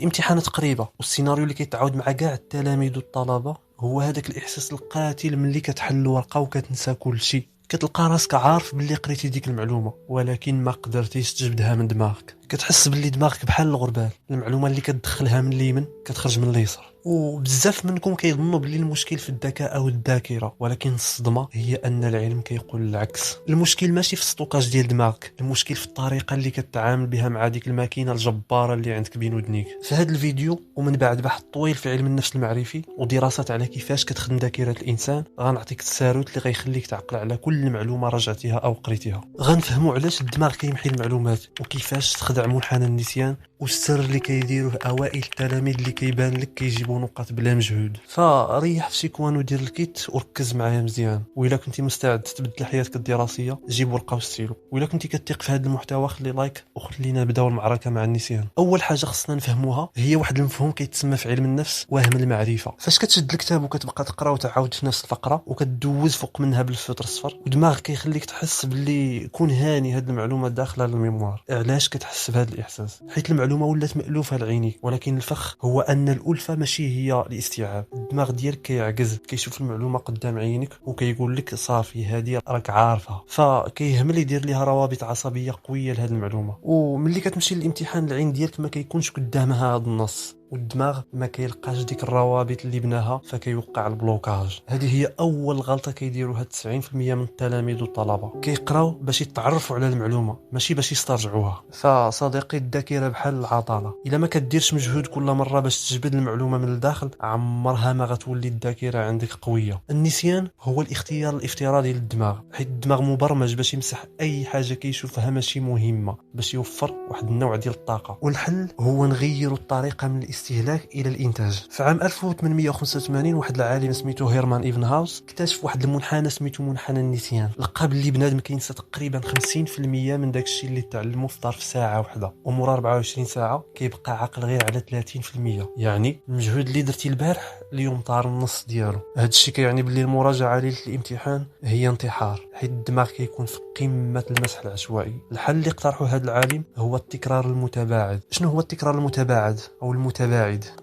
في امتحانات قريبه والسيناريو اللي كيتعاود مع كاع التلاميذ والطلبه هو هذاك الاحساس القاتل ملي كتحل الورقه وكتنسى كل شيء. كتلقى راسك عارف باللي قريتي ديك المعلومه ولكن ما قدرتيش تجبدها من دماغك. كتحس باللي دماغك بحال الغربال، المعلومه اللي كتدخلها من اليمين كتخرج من اليسار. وبزاف منكم كيظنوا باللي المشكل في الذكاء او الذاكره، ولكن الصدمه هي ان العلم كيقول العكس. المشكل ماشي في الستوكاج ديال دماغك، المشكل في الطريقه اللي كتعامل بها مع ديك الماكينه الجباره اللي عندك بين ودنيك. في هذا الفيديو ومن بعد بحث طويل في علم النفس المعرفي ودراسات على كيفاش كتخدم ذاكره الانسان، غنعطيك الساروت اللي غيخليك تعقل على كل معلومه رجعتيها او قريتيها. غنفهموا علاش الدماغ كيمحي المعلومات وكيفاش تخدع منحنى النسيان والسر اللي كيديروه اوائل التلاميذ اللي كيبان لك كيجيبوا نقاط بلا مجهود. فريح في شيكوان ودير الكيت وركز معايا مزيان. وإلا كنتي مستعد تبدل حياتك الدراسيه جيب ورقه وستيلو، وإلا كنتي كتثق في هذا المحتوى خلي لايك وخلينا نبداو المعركه مع النسيان. اول حاجه خصنا نفهموها هي واحد المفهوم كيتسمى في علم النفس وهم المعرفه. فاش كتشد الكتاب وكتبقى تقرا وتعاود في نفس الفقره وكتدوز فوق منها بالفطر الصفر، ودماغك كيخليك تحس باللي كون هاني هذه المعلومه داخله للميموار. علاش كتحس بهذا الاحساس؟ حيت المعلومه ولات مالوفه لعينيك، ولكن الفخ هو ان الالفه ماشي هي الاستيعاب. الدماغ ديالك كيعجز، كيشوف المعلومه قدام عينيك وكيقول لك صافي هذه راك عارفها، فكيهمل يدير ليها روابط عصبيه قويه لهذه المعلومه. وملي كتمشي للامتحان العين ديالك ما كيكونش قدامها هذا النص، والدماغ ما كيلقاش ديك الروابط اللي بناها فكيوقع البلوكاج. هذه هي اول غلطه كيديروها 90% من التلاميذ والطلبه، كيقراو باش يتعرفوا على المعلومه ماشي باش يسترجعوها. فصديقي الذاكره بحال العضله، الا ما كديرش مجهود كل مره باش تجبد المعلومه من الداخل عمرها ما غتولي الذاكره عندك قويه. النسيان هو الاختيار الافتراضي للدماغ، حيت الدماغ مبرمج باش يمسح اي حاجه كيشوفها ماشي مهمه باش يوفر واحد النوع ديال الطاقه. والحل هو نغيروا الطريقه من الاستهلاك الى الانتاج. في عام 1885 واحد العالم سميتو هيرمان ايفنهاوس اكتشف واحد المنحنى سميتو منحنى النسيان. لقى باللي بنادم كينسى تقريبا 50% من داكشي اللي تعلمه في ظرف ساعه واحده، ومور 24 ساعه كيبقى عاقل غير على 30%. يعني المجهود اللي درتي البارح اليوم طار النص ديالو. هذا الشيء كيعني باللي المراجعه ليله الامتحان هي انتحار، حيت الدماغ كيكون في قمه المسح العشوائي. الحل اللي اقترحه هذا العالم هو التكرار المتباعد. شنو هو التكرار المتباعد او المتباعد؟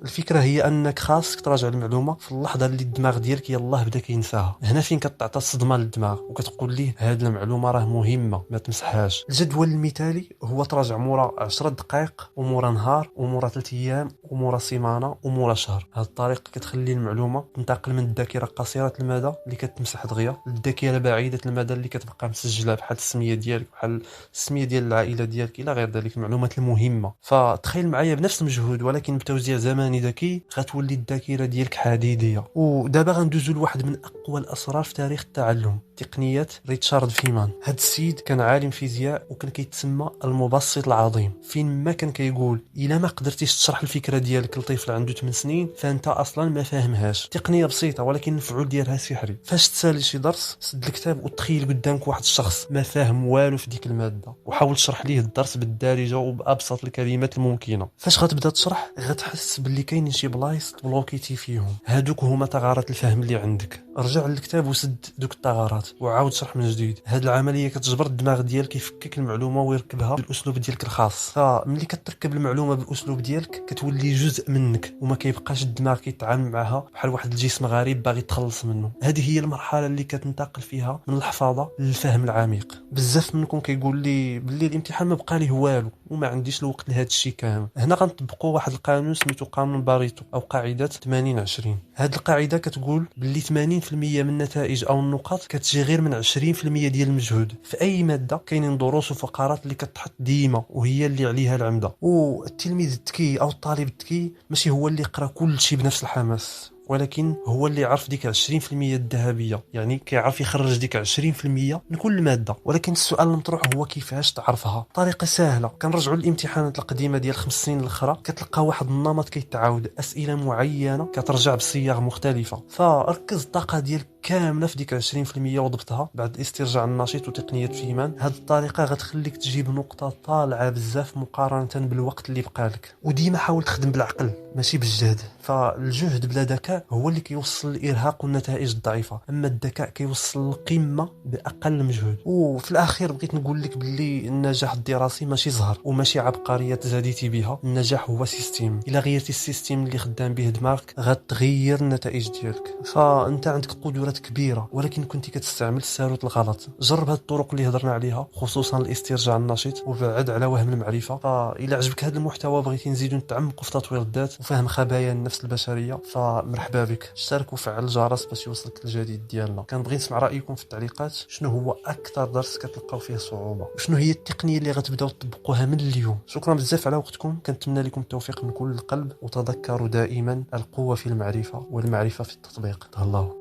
الفكره هي انك خاصك تراجع المعلومه في اللحظه اللي الدماغ ديالك يلاه بدا كينساها. هنا فين كتعطى الصدمه للدماغ وكتقول ليه هذه المعلومه راه مهمه ما تمسحهاش. الجدول المثالي هو تراجع مورا 10 دقائق ومورا نهار ومورا 3 ايام ومورا سيمانه ومورا شهر. هذه الطريقه كتخلي المعلومه تنتقل من الذاكره قصيره المدى اللي كتمسح دغيا للذاكره بعيده المدى اللي كتبقى مسجله بحال السميه ديالك، بحال السميه ديال العائله ديالك الى غير ذلك المعلومات المهمه. فتخيل معايا بنفس المجهود ولكن بتوزيع زمني ذكي غتولي الذاكره ديالك حديديه. ودابا غندوزو لواحد من اقوى الاسرار في تاريخ التعلم، تقنيه ريتشارد فيمان. هذا السيد كان عالم فيزياء وكان كيتسمى المبسط العظيم، فين ما كان كيقول الا ما قدرتيش تشرح الفكره ديالك لطفل عنده 8 سنين فانت اصلا ما فاهمهاش. تقنيه بسيطه ولكن المفعول ديالها سحري. فاش تسالي شي درس سد الكتاب وتخيل قدامك واحد الشخص ما فاهم والو في ديك الماده وحاول تشرح ليه الدرس بالدارجه وبابسط الكلمات الممكنه. فاش غتبدا تشرح غتحس باللي كاينين شي بلايص بلوكيتي فيهم، هادوك هما ثغرات الفهم اللي عندك. رجع للكتاب وسد دوك الثغرات وعاود شرح من جديد. هاد العمليه كتجبر الدماغ ديالك يفكك المعلومه ويركبها بالاسلوب ديالك الخاص. فملي كتركب المعلومه بالاسلوب ديالك كتولي جزء منك وما كيبقاش الدماغ كيتعامل معها بحال واحد الجسم غريب باغي تخلص منه. هذه هي المرحله اللي كتنتقل فيها من الحفاظه للفهم العميق. بزاف منكم كيقول لي باللي الامتحان ما بقى ليه والو وما عنديش الوقت لهذا الشيء كامل. هنا غنطبقوا واحد القانون سميتو قانون باريتو او قاعده 80-20. هذه القاعده كتقول باللي 80% من النتائج او النقاط كتجي غير من 20% ديال المجهود. في اي ماده كاينين دروس وفقرات اللي كتحط ديما وهي اللي عليها العمده. والتلميذ الذكي او الطالب الذكي ماشي هو اللي يقرا كل شيء بنفس الحماس، ولكن هو اللي يعرف ديك 20% الذهبيه، يعني كيعرف يخرج ديك 20% من كل ماده. ولكن السؤال المطروح هو كيفاش تعرفها. طريقه سهله، كنرجعوا للامتحانات القديمه ديال 5 سنين الاخرى كتلقى واحد النمط كيتعاود، اسئله معينه كترجع بصيغ مختلفه. فركز الطاقه ديالك كامله في ديك 20% وضبطها بعد استرجاع النشيط وتقنيه فيمان. هذه الطريقه غتخليك تجيب نقطه طالعه بزاف مقارنه بالوقت اللي بقالك. وديما حاول تخدم بالعقل ماشي بالجهد، فالجهد بلا ذكاء هو اللي كيوصل للارهاق والنتائج الضعيفه، اما الذكاء كيوصل للقمه باقل مجهود. وفي الاخير بغيت نقول لك باللي النجاح الدراسي ماشي زهر وماشي عبقريه تزاديتي بها، النجاح هو سيستيم، الا غيرتي السيستيم اللي خدام به دماغك غتغير النتائج ديالك. فانت عندك قدرات كبيره ولكن كنتي كتستعمل الساروت الغلط. جرب هاد الطرق اللي هضرنا عليها خصوصا الاسترجاع النشيط وبعد على وهم المعرفه. فإلا عجبك هذا المحتوى بغيتي نزيدو نتعمقوا في تطوير الذات وفهم خبايا النفس البشريه، فمرحبا بك، اشترك وفعل الجرس باش يوصلك الجديد ديالنا. كنبغي نسمع رايكم في التعليقات، شنو هو اكثر درس كتلقاو فيه صعوبه وشنو هي التقنيه اللي غتبداو تطبقوها من اليوم. شكرا بزاف على وقتكم، كنتمنى لكم التوفيق من كل القلب، وتذكروا دائما القوه في المعرفه والمعرفه في التطبيق. تهلاو.